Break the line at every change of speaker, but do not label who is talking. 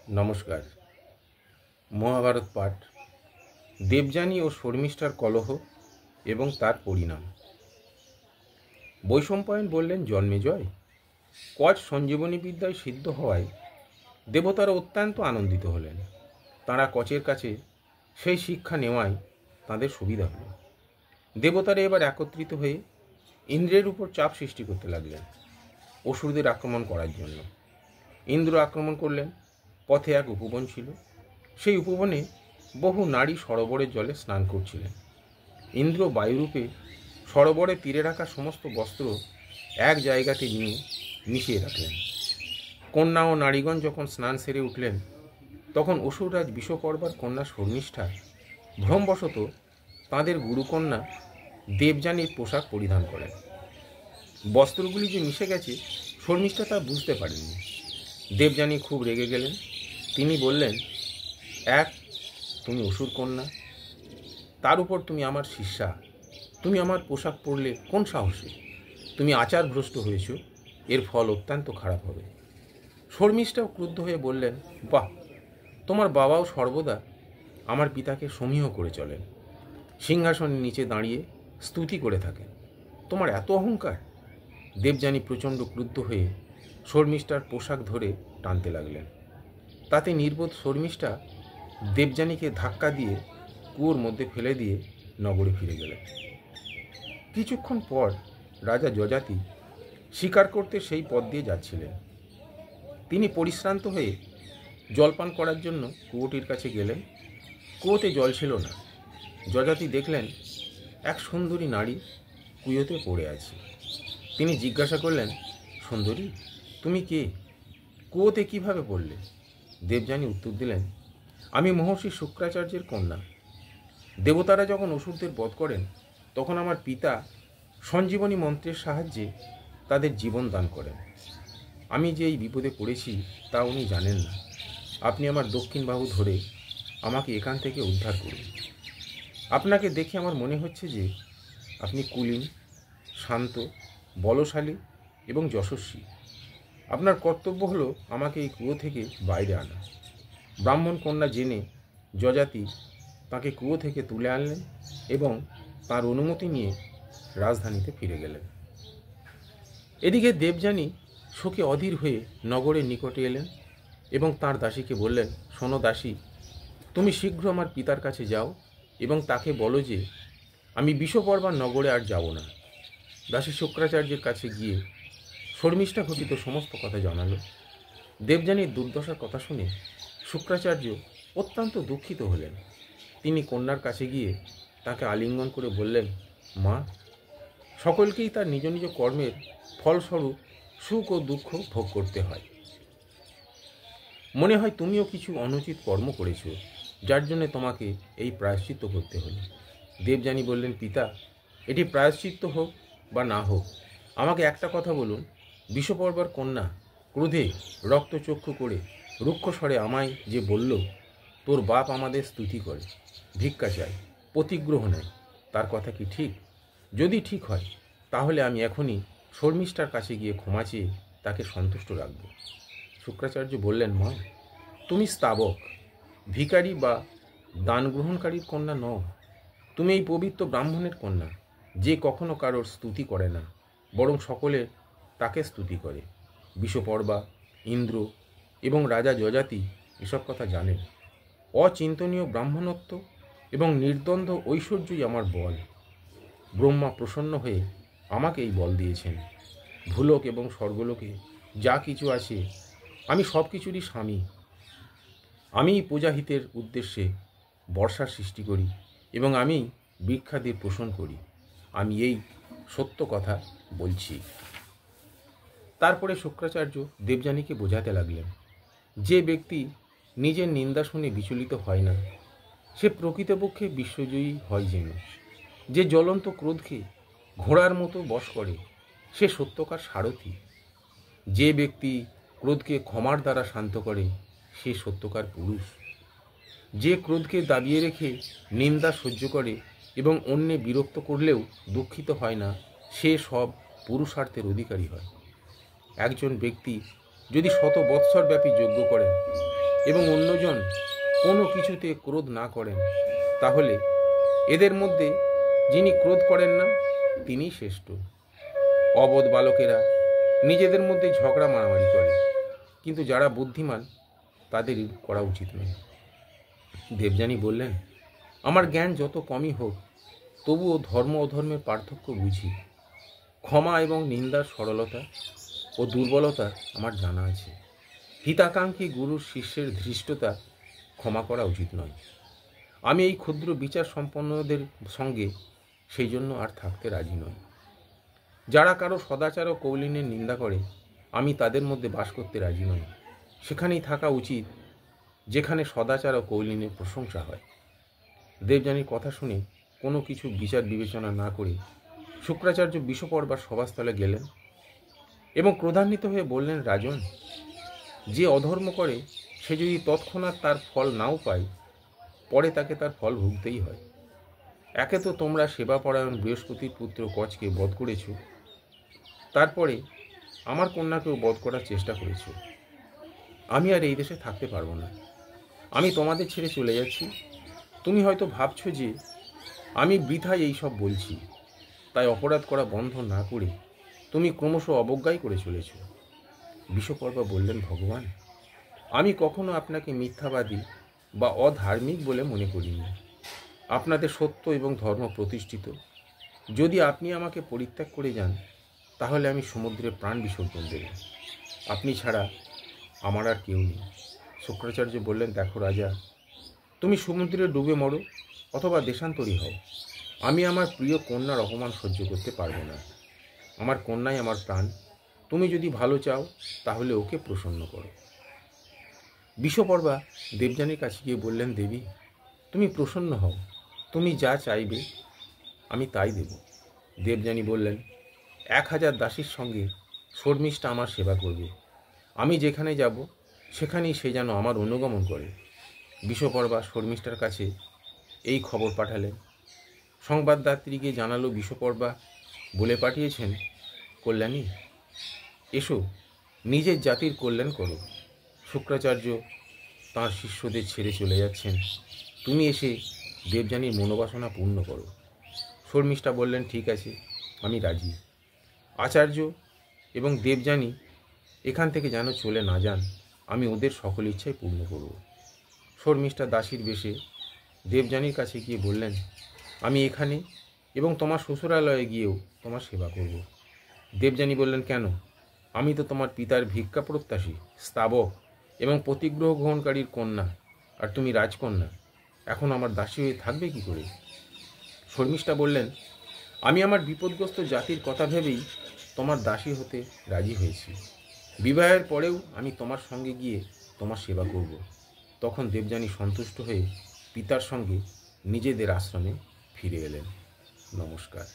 নমস্কার। মহাভারত পাঠ, দেবযানী ও শর্মিষ্ঠার কলহ এবং তার পরিণাম। বৈশম্পায়ন বললেন, জন্মেজয়, কচ সঞ্জীবনী বিদ্যায় সিদ্ধ হওয়ায় দেবতারা অত্যন্ত আনন্দিত হলেন। তাঁরা কচের কাছে সেই শিক্ষা নেওয়ায় তাঁদের সুবিধা হল। দেবতারা এবার একত্রিত হয়ে ইন্দ্রের উপর চাপ সৃষ্টি করতে লাগলেন অসুরদের আক্রমণ করার জন্য। ইন্দ্র আক্রমণ করলেন। পথে এক উপবন ছিল। সেই উপবনে বহু নারী সরোবরের জলে স্নান করছিলেন। ইন্দ্র বায়ুরূপে সরোবরে তীরে রাখা সমস্ত বস্ত্র এক জায়গাতে নিয়ে মিশিয়ে রাখলেন। কন্যা ও নারীগণ যখন স্নান সেরে উঠলেন, তখন অসুররাজ বিশ্বকর্মার কন্যা শর্মিষ্ঠা ভ্রমবশত তাঁদের গুরুকন্যা দেবযানীর পোশাক পরিধান করেন। বস্ত্রগুলি যে মিশে গেছে, শর্মিষ্ঠা তা বুঝতে পারেননি। দেবযানী খুব রেগে গেলেন। তিনি বললেন, এক, তুমি অসুর কন্যা, তার উপর তুমি আমার শিষ্যা, তুমি আমার পোশাক পরলে কোন সাহসে? তুমি আচার ভ্রষ্ট হয়েছ, এর ফল অত্যন্ত খারাপ হবে। শর্মিষ্ঠাও ক্রুদ্ধ হয়ে বললেন, বাহ, তোমার বাবাও সর্বদা আমার পিতাকে সমীহ করে চলেন, সিংহাসনের নিচে দাঁড়িয়ে স্তুতি করে থাকেন, তোমার এত অহংকার? দেবযানী প্রচণ্ড ক্রুদ্ধ হয়ে শর্মিষ্ঠার পোশাক ধরে টানতে লাগলেন। তাতে নির্বোধ শর্মিষ্ঠা দেবযানীকে ধাক্কা দিয়ে কুয়োর মধ্যে ফেলে দিয়ে নগরে ফিরে গেলেন। কিছুক্ষণ পর রাজা যযাতি শিকার করতে সেই পথ দিয়ে যাচ্ছিলেন। তিনি পরিশ্রান্ত হয়ে জলপান করার জন্য কুয়োটির কাছে গেলেন। কুয়োতে জল ছিল না। যযাতি দেখলেন এক সুন্দরী নারী কুয়োতে পড়ে আছে। তিনি জিজ্ঞাসা করলেন, সুন্দরী, তুমি কে? কুয়োতে কিভাবে পড়লে? দেবযানী উত্তর দিলেন, আমি মহর্ষি শুক্রাচার্যের কন্যা। দেবতারা যখন অসুরদের বধ করেন, তখন আমার পিতা সঞ্জীবনী মন্ত্রের সাহায্যে তাদের জীবন দান করেন। আমি যে এই বিপদে পড়েছি তা উনি জানেন না। আপনি আমার দক্ষিণ বাহু ধরে আমাকে এখান থেকে উদ্ধার করুন। আপনাকে দেখে আমার মনে হচ্ছে যে আপনি কুলীন, শান্ত, বলশালী এবং যশস্বী। আপনার কর্তব্য হলো আমাকে এই কুয়ো থেকে বাইরে আনা। ব্রাহ্মণ কন্যা জেনে যযাতি তাকে কুয়ো থেকে তুলে আনলেন এবং তার অনুমতি নিয়ে রাজধানীতে ফিরে গেলেন। এদিকে দেবযানী শোকে অধীর হয়ে নগরের নিকটে এলেন এবং তাঁর দাসীকে বললেন, শোনো দাসী, তুমি শীঘ্র আমার পিতার কাছে যাও এবং তাকে বলো যে আমি বিশ্বকর্মার নগরে আর যাব না। দাসী শুক্রাচার্যের কাছে গিয়ে শর্মিষ্ঠা ঘটিত সমস্ত কথা জানালো। দেবযানীর দুর্দশার কথা শুনে শুক্রাচার্য অত্যন্ত দুঃখিত হলেন। তিনি কন্যার কাছে গিয়ে তাকে আলিঙ্গন করে বললেন, মা, সকলকেই তার নিজ নিজ কর্মের ফলস্বরূপ সুখ ও দুঃখ ভোগ করতে হয়। মনে হয় তুমিও কিছু অনুচিত কর্ম করেছ, যার জন্য তোমাকে এই প্রায়শ্চিত্ত করতে হলো। দেবযানী বললেন, পিতা, এটি প্রায়শ্চিত্ত হোক বা না হোক, আমাকে একটা কথা বলুন। বিশ্বকর্মার কন্যা ক্রোধে রক্তচক্ষু করে রুক্ষ স্বরে আমায় যে বলল, তোর বাপ আমাদের স্তুতি করে, ভিক্ষা চায়, প্রতিগ্রহ নেয়, তার কথা কি ঠিক? যদি ঠিক হয় তাহলে আমি এখনই শর্মিষ্ঠার কাছে গিয়ে ক্ষমা চেয়ে তাকে সন্তুষ্ট রাখব। শুক্রাচার্য বললেন, মা, তুমি স্তাবক, ভিখারি বা দান গ্রহণকারীর কন্যা নও। তুমি এই পবিত্র ব্রাহ্মণের কন্যা, যে কখনো কারোর স্তুতি করে না, বরং সকলের তাকে স্তুতি করে। বিশ্বকর্মা, ইন্দ্র এবং রাজা যযাতি এসব কথা জানেন। অচিন্তনীয় ব্রাহ্মণত্ব এবং নির্দ্বন্দ্ব ঐশ্বর্যই আমার বল। ব্রহ্মা প্রসন্ন হয়ে আমাকে এই বল দিয়েছেন। ভূলোক এবং স্বর্গলোকে যা কিছু আছে, আমি সব কিছুরই স্বামী। আমি প্রজাহিতের উদ্দেশ্যে বর্ষার সৃষ্টি করি এবং আমি বৃক্ষাদির পোষণ করি। আমি এই সত্য কথা বলছি। তারপরে শুক্রাচার্য দেবযানীকে বোঝাতে লাগলেন, যে ব্যক্তি নিজের নিন্দা শুনে বিচলিত হয় না, সে প্রকৃতপক্ষে বিশ্বজয়ী হয় যেন। যে জ্বলন্ত ক্রোধকে ঘোড়ার মতো বশ করে, সে সত্যকার সারথি। যে ব্যক্তি ক্রোধকে ক্ষমার দ্বারা শান্ত করে, সে সত্যকার পুরুষ। যে ক্রোধকে দাবিয়ে রেখে নিন্দা সহ্য করে এবং অন্যে বিরক্ত করলেও দুঃখিত হয় না, সে সব পুরুষার্থের অধিকারী হয়। একজন ব্যক্তি যদি শত বৎসরব্যাপী যজ্ঞ করেন এবং অন্যজন কোনো কিছুতে ক্রোধ না করেন, তাহলে এদের মধ্যে যিনি ক্রোধ করেন না তিনিই শ্রেষ্ঠ। অবোধ বালকেরা নিজেদের মধ্যে ঝগড়া মারামারি করে, কিন্তু যারা বুদ্ধিমান তাদের করা উচিত নয়। দেবযানী বললেন, আমার জ্ঞান যত কমই হোক, তবুও ধর্ম অধর্মের পার্থক্য বুঝি। ক্ষমা এবং নিন্দার সরলতা ও দুর্বলতা আমার জানা আছে। হিতাকাঙ্ক্ষী গুরুর শিষ্যের ধৃষ্টতা ক্ষমা করা উচিত নয়। আমি এই ক্ষুদ্র বিচার সম্পন্নদের সঙ্গে সেই জন্য আর থাকতে রাজি নই। যারা কারো সদাচার ও কৌলীনের নিন্দা করে, আমি তাদের মধ্যে বাস করতে রাজি নই। সেখানেই থাকা উচিত যেখানে সদাচার ও কৌলীনের প্রশংসা হয়। দেবযানীর কথা শুনে কোনো কিছু বিচার বিবেচনা না করে শুক্রাচার্য বিষপর্বার সভাস্থলে গেলেন এবং ক্রোধান্বিত হয়ে বললেন, রাজন, যে অধর্ম করে সে যদি তৎক্ষণাৎ তার ফল নাও পায়, পরে তাকে তার ফল ভুগতেই হয়। একে তো তোমরা সেবাপরায়ণ বৃহস্পতির পুত্র কচকে বধ করেছ, তারপরে আমার কন্যাকেও বধ করার চেষ্টা করেছ। আমি আর এই দেশে থাকতে পারবো না। আমি তোমাদের ছেড়ে চলে যাচ্ছি। তুমি হয়তো ভাবছো যে আমি বৃথায় এই সব বলছি, তাই অপরাধ করা বন্ধ না করে তুমি ক্রমশ অবজ্ঞাই করে চলেছ। বিষপর্বা বললেন, ভগবান, আমি কখনো আপনাকে মিথ্যাবাদী বা অধার্মিক বলে মনে করিনি। আপনাদের সত্য এবং ধর্ম প্রতিষ্ঠিত। যদি আপনি আমাকে পরিত্যাগ করে যান, তাহলে আমি সমুদ্রে প্রাণ বিসর্জন দেব। আপনি ছাড়া আমার আর কেউ নেই। শুক্রাচার্য বললেন, দেখো রাজা, তুমি সমুদ্রে ডুবে মরো অথবা দেশান্তরী হও, আমি আমার প্রিয় কন্যার অপমান সহ্য করতে পারবো না। আমার কন্যাই আমার প্রাণ। তুমি যদি ভালো চাও তাহলে ওকে প্রসন্ন করো। বিষপর্বা দেবযানীর কাছে গিয়ে বললেন, দেবী, তুমি প্রসন্ন হও। তুমি যা চাইবে আমি তাই দেব। দেবযানী বললেন, 1000 দাসীর সঙ্গে শর্মিষ্ঠা আমার সেবা করবে। আমি যেখানে যাব সেখানেই সে যেন আমার অনুগমন করে। বিষপর্বা শর্মিষ্ঠার কাছে এই খবর পাঠালেন। সংবাদদাত্রীকে জানালো, বিষপর্বা বলে পাঠিয়েছেন, কল্যাণী, এসো, নিজের জাতির কল্যাণ করো। শুক্রাচার্য তাঁর শিষ্যদের ছেড়ে চলে যাচ্ছেন। তুমি এসে দেবযানীর মনোবাসনা পূর্ণ করো। শর্মিষ্ঠা বললেন, ঠিক আছে, আমি রাজি। আচার্য এবং দেবযানী এখান থেকে যেন চলে না যান, আমি ওদের সকল ইচ্ছাই পূর্ণ করব। শর্মিষ্ঠা দাসীর বেশে দেবযানীর কাছে গিয়ে বললেন, আমি এখানে এবং তোমার শ্বশুরালয়ে গিয়েও তোমার সেবা করব। দেবযানী বললেন, কেন? আমি তো তোমার পিতার ভিক্ষা প্রত্যাশী, স্তাবক এবং প্রতিগ্রহ গ্রহণকারীর কন্যা, আর তুমি রাজকন্যা। এখন আমার দাসী হয়ে থাকবে কি করে? শর্মিষ্ঠা বললেন, আমি আমার বিপদগ্রস্ত জাতির কথা ভেবেই তোমার দাসী হতে রাজি হয়েছি। বিবাহের পরেও আমি তোমার সঙ্গে গিয়ে তোমার সেবা করব। তখন দেবযানী সন্তুষ্ট হয়ে পিতার সঙ্গে নিজেদের আশ্রমে ফিরে এলেন। নমস্কার।